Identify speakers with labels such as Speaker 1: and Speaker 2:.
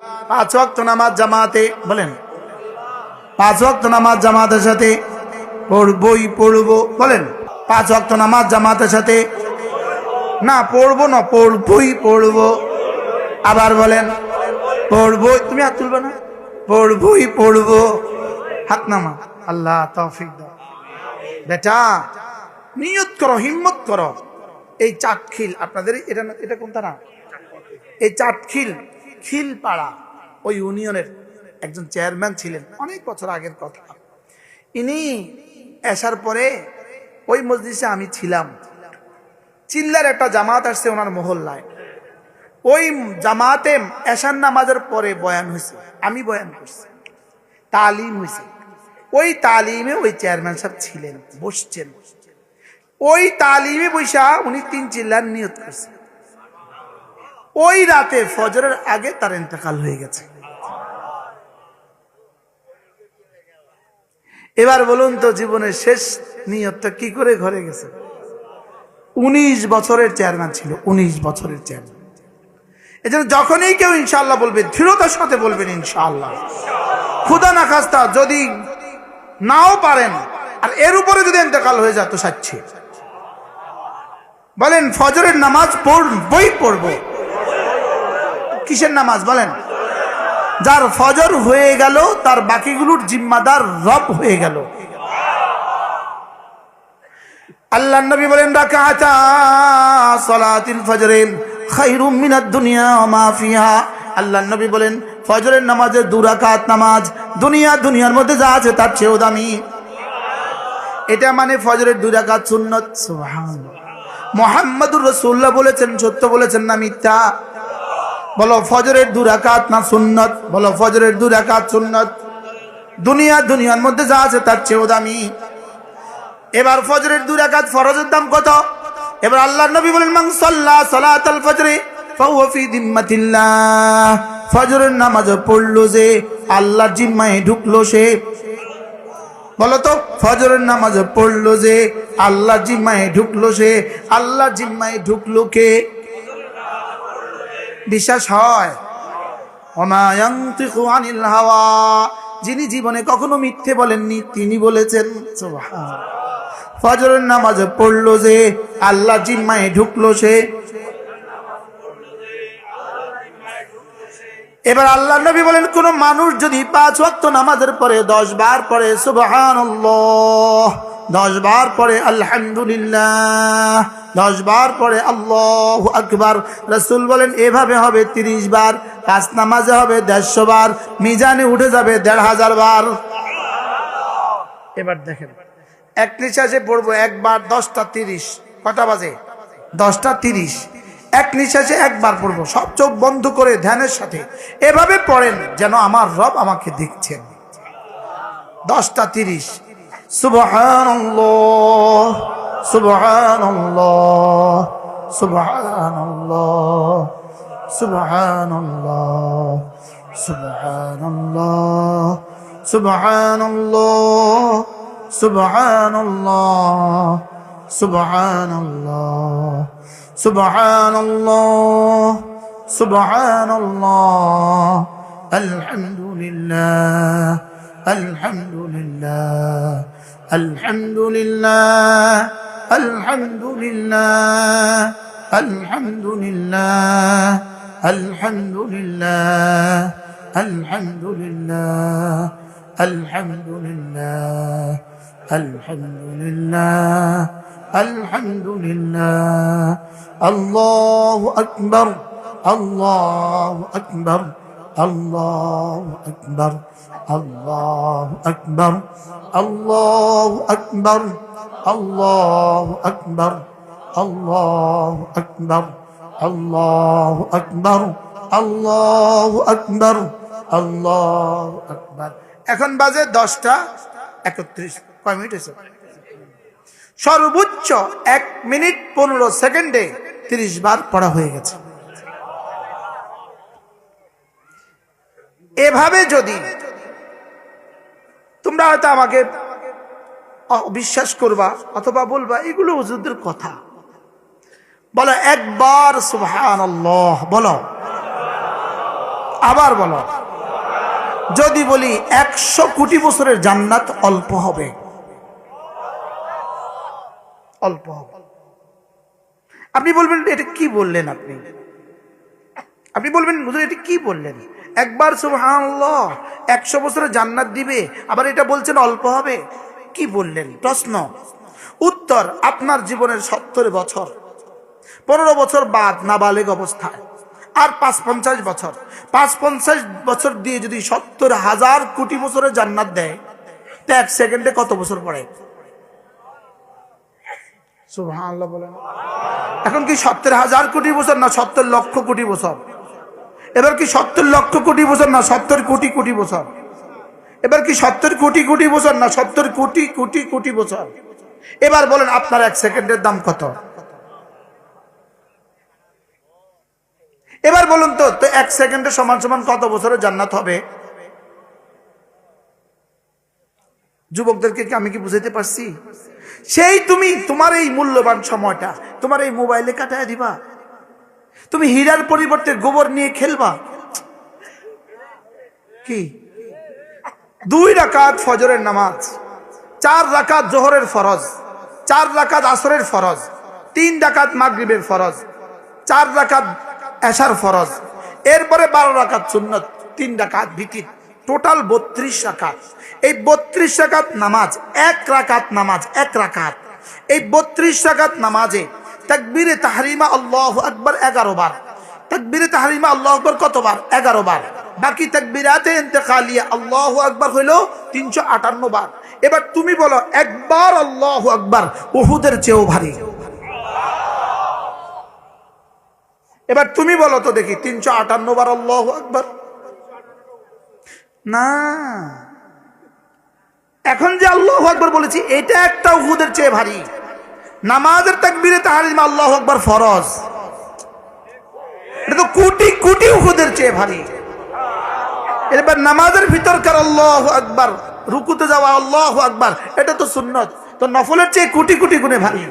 Speaker 1: 5 ওয়াক্ত নামাজ জামাতে বলেন, 5 ওয়াক্ত নামাজ জামাতের সাথে পড়বই পড়বো বলেন, 5 ওয়াক্ত নামাজ জামাতের সাথে না পড়বো না পড়বই পড়বো। আবার বলেন পড়বই, তুমি হাত তুলবে না, পড়বই পড়বো, হাত নামা। আল্লাহ তৌফিক দাও। বেটা নিয়ত করো, হিম্মত করো। এই চাটখিল আপনাদের এটা কোনটা না, এই চাটখিল খিলপাড়া ওই ইউনিয়নের একজন চেয়ারম্যান ছিলেন, অনেক বছর আগের কথা। ইনি আসার পরে ওই মজলিসে আমি ছিলাম। চিল্লার একটা জামাত আসছে ওনার মহল্লায়। ওই জামাতে এশার নামাজের পরে বয়ান হয়েছে, আমি বয়ান করছি, তালিম হয়েছে। ওই তালিমে ওই চেয়ারম্যান সাহেব ছিলেন, বসছেন। ওই তালিমে বৈশা উনি 3 চিল্লার নিয়ত করছে। ওই রাতে ফজরের আগে তার ইন্তেকাল হয়ে গেছে। এবার বলুন তো জীবনের শেষ নিয়তটা কি করে ঘরে গেছে? 19 বছরের চেয়ারম্যান ছিল, 19 বছরের চেয়ারম্যান। এজন্য যখনই কেউ ইনশাআল্লাহ বলবে, দৃঢ়তার সাথে বলবেন ইনশাআল্লাহ। খুদা না খাস্তা যদি নাও পারেন আর এর উপরে যদি ইন্তেকাল হয়ে যায় তো সাচ্ছি বলেন ফজরের নামাজ পড়বই পড়বো। কিসের নামাজ বলেন? যার ফজর হয়ে গেল তার বাকিগুলোর জিম্মাদার রব হয়ে গেল। আল্লাহ নবী বলেন রাকাতা সালাতিল ফজর খায়রুম মিনাদ দুনিয়া ওয়া মা ফিহা। আল্লাহ নবী বলেন ফজরের নামাজের 2 রাকাত নামাজ দুনিয়ার মধ্যে যা আছে তার চেয়েও দামি। এটা মানে ফজরের 2 রাকাত সুন্নাত। সুবহানাল্লাহ। মুহাম্মদুর রাসূলুল্লাহ বলেছেন, সত্য বলেছেন না মিথ্যা? বলো ফজরের 2 রাকাত না সুন্নাত? বলো ফজরের 2 রাকাত সুন্নাত। দুনিয়ার মধ্যে যা আছে তার চেয়েও দামি। এবার ফজরের 2 রাকাত ফরজের দাম কত? এবার আল্লাহর নবী বলেন মান সাল্লা সালাতাল ফজরে ফাহুয়া ফি যিম্মাতিল্লাহ। ফজরের নামাজ পড়লো যে আল্লাহর জিম্মায় ঢুকলো সে। বলো তো ফজরের নামাজ পড়লো যে আল্লাহর জিম্মায় ঢুকলো সে। আল্লাহর জিম্মায় ঢুকলো কে? বিশ্বাস হয়? ওমা ইয়ানতিকু আনিল হাওয়া। যিনি জীবনে কখনো মিথ্যে বলেননি তিনি বলেছেন সুবহানাল্লাহ। ফজরের নামাজ পড়লো যে আল্লাহ জিম্মায় ঢুকলো সে। এবার আল্লাহ নবী বলেন কোন মানুষ যদি 5 ওয়াক্ত নামাজের পরে 10 বার পড়ে সুবহানাল্লাহ, 10 বার পড়ে আলহামদুলিল্লাহ, 10 বার পড়ে আল্লাহু আকবার, রাসূল বলেন এভাবে হবে 30 বার। 5 নামাজে হবে 150 বার, মিজানে উঠে যাবে 1500 বার। এবার দেখেন এক নিঃশ্বাসে পড়বো একবার 10টা 30। কটা বাজে? 10টা 30। এক নিঃশ্বাসে একবার পড়বো, সব চোখ বন্ধ করে ধ্যানের সাথে এভাবে পড়েন যেন আমার রব আমাকে দেখছেন। 10টা 30। সুবহানাল্লাহ সুবহানাল্লাহ সুবহানাল্লাহ সুবহানাল্লাহ সুবহানাল্লাহ সুবহানাল্লাহ সুবহানাল্লাহ সুবহানাল্লাহ সুবহানাল্লাহ সুবহানাল্লাহ আলহামদুলিল্লাহ আলহামদুলিল্লাহ আলহামদুলিল্লাহ আলহামদুলিল্লাহ আলহামদুলিল্লাহ আলহামদুলিল্লাহ আলহামদুলিল্লাহ আলহামদুলিল্লাহ আলহামদুলিল্লাহ আলহামদুলিল্লাহ। আল্লাহু আকবার আল্লাহু আকবার আল্লাহু আকবার আল্লাহু আকবার আল্লাহু আকবার আল্লাহু আকবার আল্লাহু আকবার আল্লাহু আকবার আল্লাহু আকবার আল্লাহু আকবার। এখন বাজে 10টা 31। কয় মিনিট হয়েছে? সর্বোচ্চ 1 মিনিট 15 সেকেন্ডে 30 বার পড়া হয়ে গেছে। এভাবে যদি তোমরা হয়তো আমাকে বিশ্বাস করবা অথবা বলবা এগুলো হুজুরদের কথা, বলো একবার সুবহানাল্লাহ, বলো আবার বলো। যদি বলি 100 কোটি বছরের জান্নাত অল্প হবে, অল্প হবে। আপনি বলবেন এটা কি বললেন, আপনি বলবেন হুজুর এটা কি বললেন? একবার সুবহানাল্লাহ 100 বছরের জান্নাত দিবে, আবার এটা বলছেন অল্প হবে, কি বললেন? প্রশ্ন উত্তর, আপনার জীবনের 70 বছর, 15 বছর বাদ নাবালেগ অবস্থায়, আর 550 বছর, 550 বছর দিয়ে যদি 70,000 কোটি বছরের জান্নাত দেয়, তো 1 সেকেন্ডে কত বছর পড়ে? সুবহানাল্লাহ বলেন। এখন কি 70,000 কোটি বছর না 70 লক্ষ কোটি বছর? এবার কি 70 লক্ষ কোটি বছর না 70 কোটি কোটি বছর? এবার কি 70 কোটি কোটি বছর না 70 কোটি কোটি কোটি বছর? এবার বলেন আপনার 1 সেকেন্ডের দাম কত? এবার বলুন তো 1 সেকেন্ডে সমান সমান কত বছরের জান্নাত হবে? যুবকদেরকে আমি কি বুঝাইতে পারছি? সেই তুমি তোমার এই মূল্যবান সময়টা তোমার এই মোবাইলে কাটায় দিবা? তুমি হীরার পরিবর্তে গোবর নিয়ে খেলবা? কি 2 রাকাত ফজরের নামাজ, 4 রাকাত জোহরের ফরজ, 4 রাকাত আসরের ফরজ, 3 রাকাত মাগরিবের ফরজ, 4 রাকাত এশার ফরজ, এরপরে 12 রাকাত সুন্নত, 3 রাকাত ভিতর, টোটাল 32 রাকাত। এই 32 রাকাত নামাজ, 1 রাকাত নামাজ, 1 রাকাত, এই 32 রাকাত নামাজে তাকবীরে তাহরিমা আল্লাহু আকবার 11 বার, তাকবীরে তাহরিমা আল্লাহু আকবার কতবার? 11 বার। বাকি তাকবীরাতে ইন্তেকালিয়া আল্লাহু আকবার হইল 358 বার। এবার তুমি বলো একবার আল্লাহু আকবার উহুদের চেয়েও ভারী। এবার তুমি বলো তো দেখি 358 বার আল্লাহু আকবার না, এখন যে আল্লাহু আকবার বলেছি এটা একটা উহুদের চেয়ে ভারী। নামাজের তাকবীরে তাহরিমা আল্লাহু আকবার ফরজ, এটা তো কোটি কোটি উহুদের চেয়ে ভারী। এবার নামাজের ভিতরকার আল্লাহু আকবার, রুকুতে যাওয়া আল্লাহু আকবার, এটা তো সুন্নত, তো নফলের চেয়ে কোটি কোটি গুণে ভারী।